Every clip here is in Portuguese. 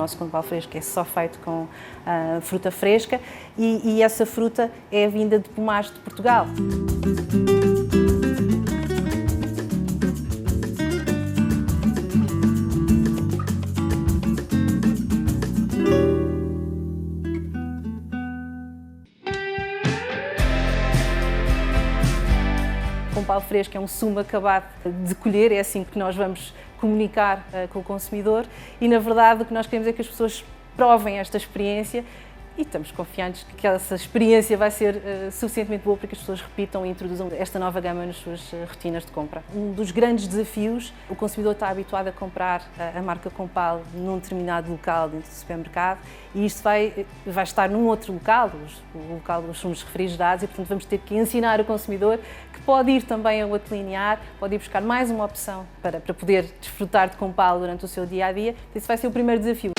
nosso compal fresco é só feito com fruta fresca e essa fruta é vinda de pomares de Portugal. O compal fresco é um sumo acabado de colher, é assim que nós vamos comunicar com o consumidor e, na verdade, o que nós queremos é que as pessoas provem esta experiência e estamos confiantes que essa experiência vai ser suficientemente boa para que as pessoas repitam e introduzam esta nova gama nas suas rotinas de compra. Um dos grandes desafios, o consumidor está habituado a comprar a marca Compal num determinado local dentro do supermercado e isto vai estar num outro local, o local dos sumos refrigerados, e portanto vamos ter que ensinar o consumidor que pode ir também ao outro linear, pode ir buscar mais uma opção para poder desfrutar de Compal durante o seu dia-a-dia. Esse vai ser o primeiro desafio.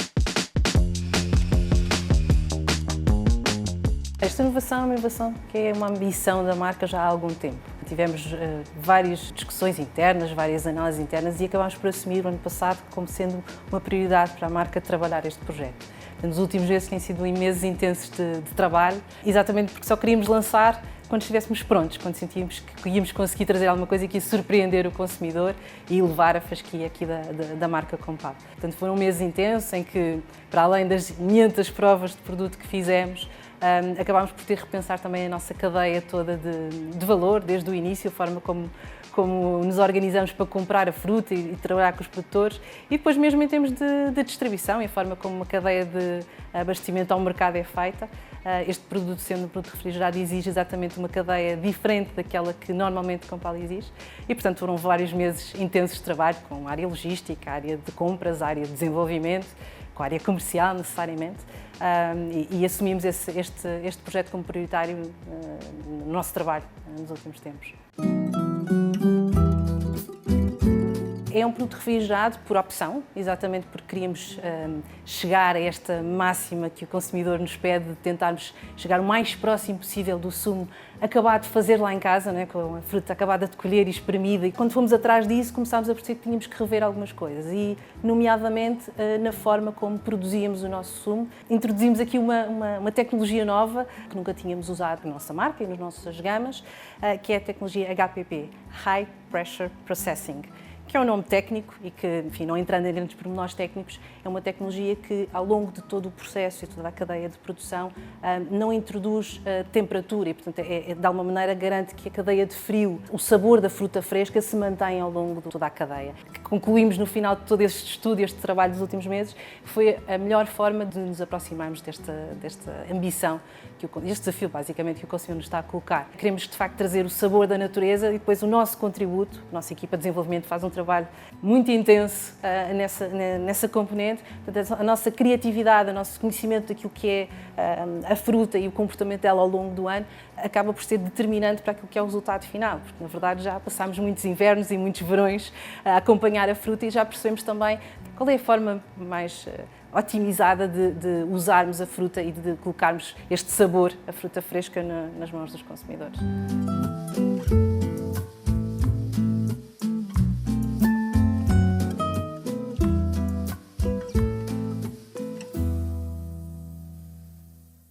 Esta inovação é uma inovação que é uma ambição da marca já há algum tempo. Tivemos várias discussões internas, várias análises internas e acabámos por assumir o ano passado como sendo uma prioridade para a marca trabalhar este projeto. Nos últimos meses têm sido meses intensos de trabalho, exatamente porque só queríamos lançar quando estivéssemos prontos, quando sentíamos que íamos conseguir trazer alguma coisa que ia surpreender o consumidor e elevar a fasquia aqui da marca Compal. Portanto, foram meses intensos em que, para além das 500 provas de produto que fizemos, acabámos por ter que repensar também a nossa cadeia toda de valor, desde o início, a forma como nos organizamos para comprar a fruta e trabalhar com os produtores e depois mesmo em termos de distribuição e a forma como a cadeia de abastecimento ao mercado é feita. Este produto, sendo um produto refrigerado, exige exatamente uma cadeia diferente daquela que normalmente Compal exige e, portanto, foram vários meses intensos de trabalho com a área logística, a área de compras, a área de desenvolvimento, com a área comercial, necessariamente, e assumimos este projeto como prioritário no nosso trabalho nos últimos tempos. É um produto refrigerado por opção, exatamente porque queríamos chegar a esta máxima que o consumidor nos pede de tentarmos chegar o mais próximo possível do sumo acabado de fazer lá em casa, né, com a fruta acabada de colher e espremida. E quando fomos atrás disso, começámos a perceber que tínhamos que rever algumas coisas e, nomeadamente, na forma como produzíamos o nosso sumo. Introduzimos aqui uma tecnologia nova que nunca tínhamos usado na nossa marca e nas nossas gamas, que é a tecnologia HPP, High Pressure Processing, que é um nome técnico e que, enfim, não entrando em grandes pormenores técnicos, é uma tecnologia que, ao longo de todo o processo e toda a cadeia de produção, não introduz temperatura e, portanto, de alguma maneira garante que a cadeia de frio, o sabor da fruta fresca se mantém ao longo de toda a cadeia. Concluímos no final de todo este estudo, este trabalho dos últimos meses, foi a melhor forma de nos aproximarmos desta ambição, este desafio, basicamente, que o consumidor nos está a colocar. Queremos, de facto, trazer o sabor da natureza e depois o nosso contributo, a nossa equipa de desenvolvimento faz um trabalho muito intenso nessa componente. Portanto, a nossa criatividade, o nosso conhecimento daquilo que é a fruta e o comportamento dela ao longo do ano acaba por ser determinante para aquilo que é o resultado final, porque na verdade já passámos muitos invernos e muitos verões a acompanhar a fruta e já percebemos também qual é a forma mais otimizada de usarmos a fruta e de colocarmos este sabor, a fruta fresca, nas mãos dos consumidores.